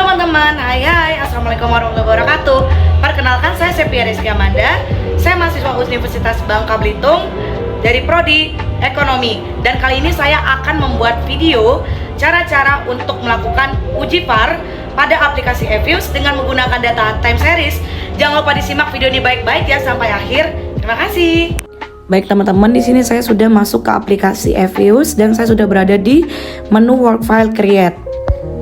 teman-teman, hai, assalamualaikum warahmatullahi wabarakatuh. Perkenalkan, saya Sepia Rizky Amanda. Saya mahasiswa Universitas Bangka Belitung dari Prodi Ekonomi. Dan kali ini saya akan membuat video cara-cara untuk melakukan uji VAR pada aplikasi eViews dengan menggunakan data time series. Jangan lupa disimak video ini baik-baik ya sampai akhir. Terima kasih. Baik teman-teman, di sini saya sudah masuk ke aplikasi eViews dan saya sudah berada di menu Work File Create.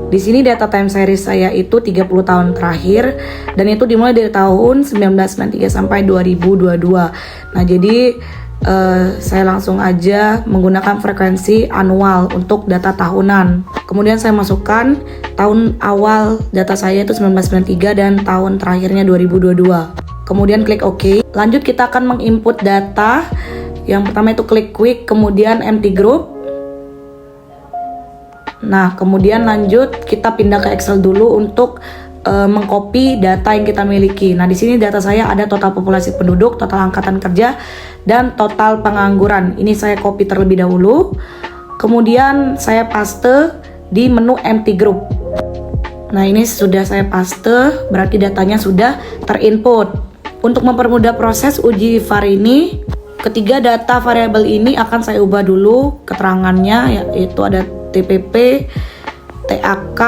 Di sini data time series saya itu 30 tahun terakhir dan itu dimulai dari tahun 1993 sampai 2022. Nah, jadi saya langsung aja menggunakan frekuensi annual untuk data tahunan. Kemudian saya masukkan tahun awal data saya itu 1993 dan tahun terakhirnya 2022. Kemudian klik OK. Lanjut kita akan menginput data. Yang pertama itu klik quick, kemudian empty group. Nah, kemudian lanjut kita pindah ke Excel dulu untuk mengcopy data yang kita miliki. Nah, di sini data saya ada total populasi penduduk, total angkatan kerja, dan total pengangguran. Ini saya copy terlebih dahulu. Kemudian saya paste di menu empty group. Nah, ini sudah saya paste, berarti datanya sudah terinput. Untuk mempermudah proses uji VAR ini, ketiga data variabel ini akan saya ubah dulu keterangannya, yaitu ada TPP, TAK,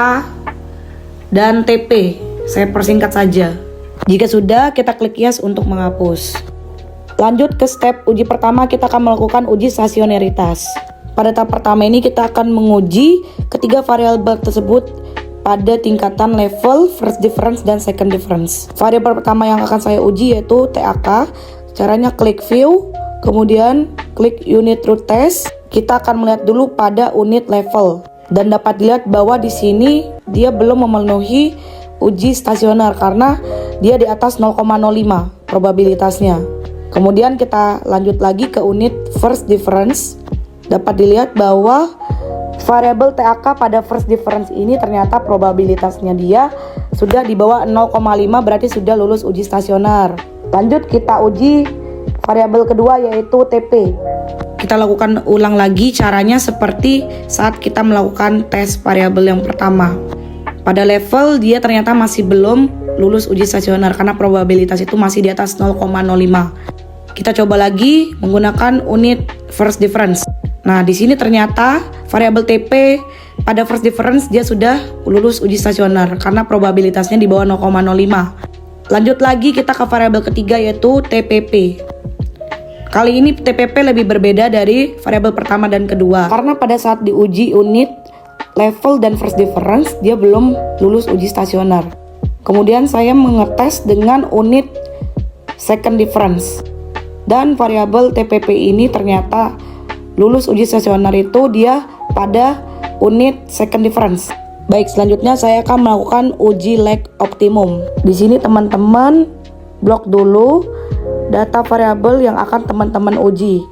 dan TP. Saya persingkat saja. Jika sudah, kita klik yes untuk menghapus. Lanjut ke step uji pertama, kita akan melakukan uji stasionaritas. Pada tahap pertama ini kita akan menguji ketiga variabel tersebut pada tingkatan level first difference dan second difference. Variabel pertama yang akan saya uji yaitu TAK. Caranya klik view, kemudian klik unit root test. Kita akan melihat dulu pada unit level dan dapat dilihat bahwa di sini dia belum memenuhi uji stasioner karena dia di atas 0,05 probabilitasnya. Kemudian kita lanjut lagi ke unit first difference. Dapat dilihat bahwa variabel TAK pada first difference ini ternyata probabilitasnya dia sudah di bawah 0,5, berarti sudah lulus uji stasioner. Lanjut kita uji variabel kedua yaitu TP. Kita lakukan ulang lagi caranya seperti saat kita melakukan tes variabel yang pertama. Pada level dia ternyata masih belum lulus uji stasioner karena probabilitas itu masih di atas 0,05. Kita coba lagi menggunakan unit first difference. Nah, di sini ternyata variabel TP pada first difference dia sudah lulus uji stasioner karena probabilitasnya di bawah 0,05. Lanjut lagi kita ke variabel ketiga yaitu TPP. Kali ini TPP lebih berbeda dari variabel pertama dan kedua karena pada saat diuji unit level dan first difference dia belum lulus uji stasioner. Kemudian saya mengetes dengan unit second difference dan variabel TPP ini ternyata lulus uji stasioner itu dia pada unit second difference. Baik, selanjutnya saya akan melakukan uji lag optimum. Di sini teman-teman blok dulu data variabel yang akan teman-teman uji.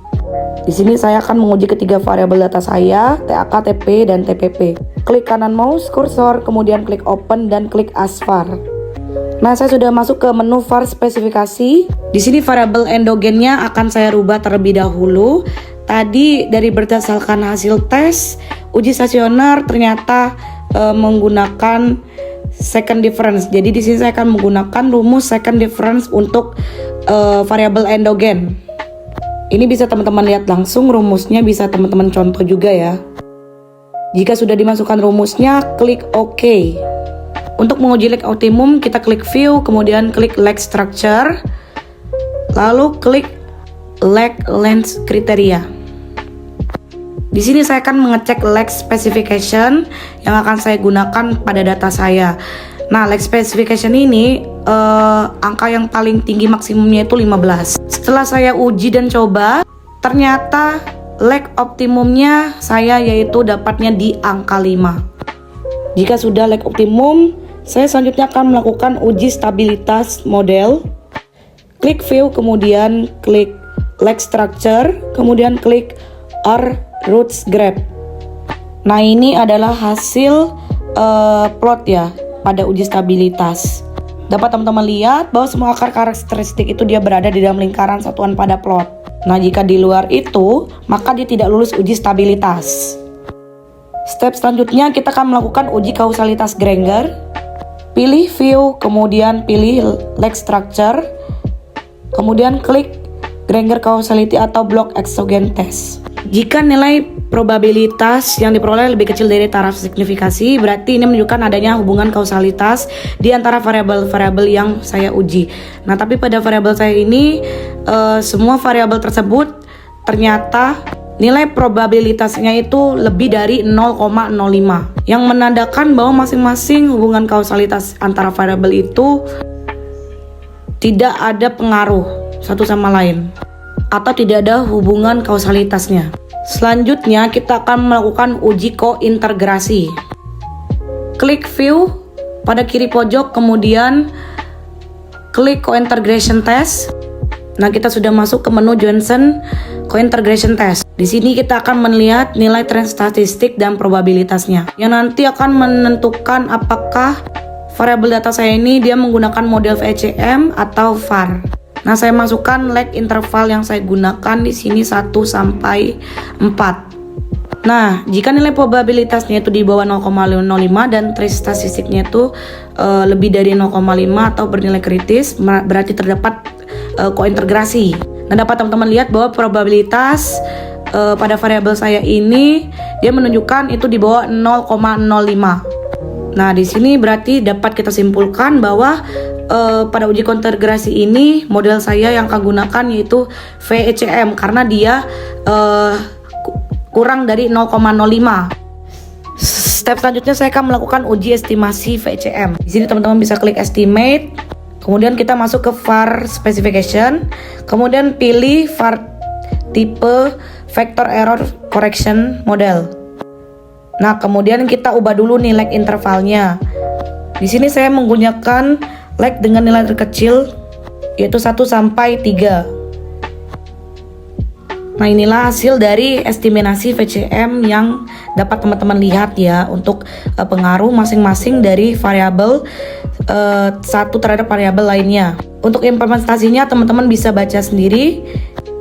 Di sini saya akan menguji ketiga variabel data saya, TAK, TP, dan TPP. Klik kanan mouse kursor, kemudian klik open dan klik as VAR. Nah, saya sudah masuk ke menu VAR spesifikasi. Di sini variabel endogennya akan saya rubah terlebih dahulu. Tadi dari berdasarkan hasil tes uji stasioner ternyata menggunakan second difference. Jadi di sini saya akan menggunakan rumus second difference untuk variabel endogen. Ini bisa teman-teman lihat langsung rumusnya, bisa teman-teman contoh juga ya. Jika sudah dimasukkan rumusnya, klik OK. Untuk menguji lag optimum, kita klik view, kemudian klik lag structure, lalu klik lag length criteria. Di sini saya akan mengecek lag specification yang akan saya gunakan pada data saya. Nah, lag specification ini angka yang paling tinggi maksimumnya itu 15. Setelah saya uji dan coba, ternyata lag optimumnya saya yaitu dapatnya di angka 5. Jika sudah lag optimum, saya selanjutnya akan melakukan uji stabilitas model. Klik view, kemudian klik lag structure, kemudian klik or roots graph. Nah, ini adalah hasil plot ya pada uji stabilitas. Dapat teman-teman lihat bahwa semua akar karakteristik itu dia berada di dalam lingkaran satuan pada plot. Nah, jika di luar itu, maka dia tidak lulus uji stabilitas. Step selanjutnya kita akan melakukan uji kausalitas Granger. pilih view, kemudian pilih leg structure, kemudian klik Granger causality atau block exogen test. Jika nilai probabilitas yang diperoleh lebih kecil dari taraf signifikasi, berarti ini menunjukkan adanya hubungan kausalitas di antara variabel-variabel yang saya uji. Nah, tapi pada variabel saya ini semua variabel tersebut ternyata nilai probabilitasnya itu lebih dari 0,05 yang menandakan bahwa masing-masing hubungan kausalitas antara variabel itu tidak ada pengaruh satu sama lain atau tidak ada hubungan kausalitasnya. Selanjutnya kita akan melakukan uji kointegrasi. Klik view pada kiri pojok, kemudian klik cointegration test. Nah, kita sudah masuk ke menu Johnson cointegration test. Di sini kita akan melihat nilai tren statistik dan probabilitasnya, yang nanti akan menentukan apakah variabel data saya ini dia menggunakan model VCM atau VAR. Nah, saya masukkan lag interval yang saya gunakan di sini 1 sampai 4. Nah, jika nilai probabilitasnya itu di bawah 0,05 dan tren statistiknya itu lebih dari 0,5 atau bernilai kritis, berarti terdapat kointegrasi. Nah, dapat teman-teman lihat bahwa probabilitas pada variabel saya ini dia menunjukkan itu di bawah 0,05. Nah, di sini berarti dapat kita simpulkan bahwa pada uji kointegrasi ini model saya yang akan gunakan yaitu VECM karena dia kurang dari 0,05. Step selanjutnya saya akan melakukan uji estimasi VECM. Di sini teman-teman bisa klik estimate, kemudian kita masuk ke VAR specification, kemudian pilih VAR tipe vector error correction model. Nah, kemudian kita ubah dulu nih lag intervalnya. Di sini saya menggunakan lag dengan nilai terkecil yaitu 1 sampai 3. Nah, inilah hasil dari estimasi VCM yang dapat teman-teman lihat ya untuk pengaruh masing-masing dari variabel satu terhadap variabel lainnya. Untuk implementasinya teman-teman bisa baca sendiri.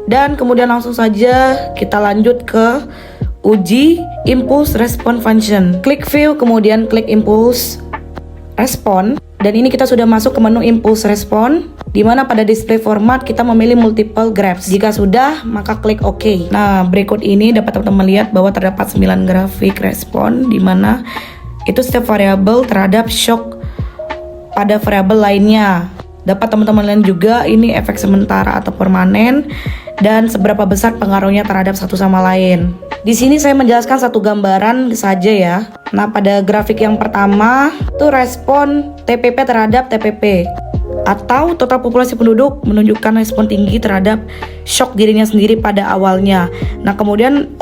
Dan kemudian langsung saja kita lanjut ke uji impulse response function. Klik view, kemudian klik impulse response. Dan ini kita sudah masuk ke menu impulse response, di mana pada display format kita memilih multiple graphs. Jika sudah, maka klik OK. Nah, berikut ini dapat teman-teman lihat bahwa terdapat 9 grafik respon, di mana itu setiap variabel terhadap shock pada variabel lainnya. Dapat teman-teman lihat juga ini efek sementara atau permanen dan seberapa besar pengaruhnya terhadap satu sama lain. Di sini saya menjelaskan satu gambaran saja ya. Nah, pada grafik yang pertama itu respon TPP terhadap TPP atau total populasi penduduk menunjukkan respon tinggi terhadap shock dirinya sendiri pada awalnya. Nah, kemudian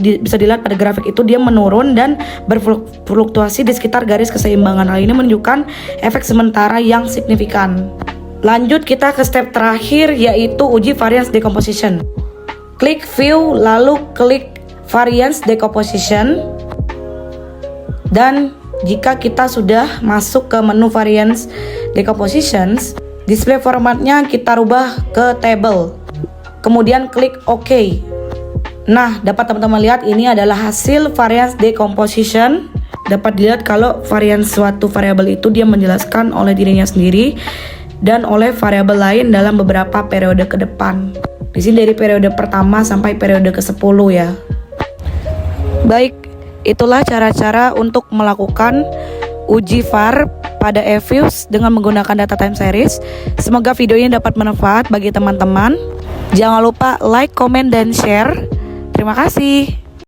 bisa dilihat pada grafik itu dia menurun dan berfluktuasi di sekitar garis keseimbangan. Hal ini menunjukkan efek sementara yang signifikan. Lanjut kita ke step terakhir yaitu uji variance decomposition. Klik view lalu klik variance decomposition. Dan jika kita sudah masuk ke menu variance decompositions, display formatnya kita rubah ke table. Kemudian klik OK. Nah, dapat teman-teman lihat ini adalah hasil variance decomposition. Dapat dilihat kalau variance suatu variabel itu dia menjelaskan oleh dirinya sendiri dan oleh variabel lain dalam beberapa periode ke depan. Di sini dari periode pertama sampai periode ke-10 ya. Baik, itulah cara-cara untuk melakukan uji VAR pada eViews dengan menggunakan data time series. Semoga video ini dapat bermanfaat bagi teman-teman. Jangan lupa like, comment, dan share. Terima kasih.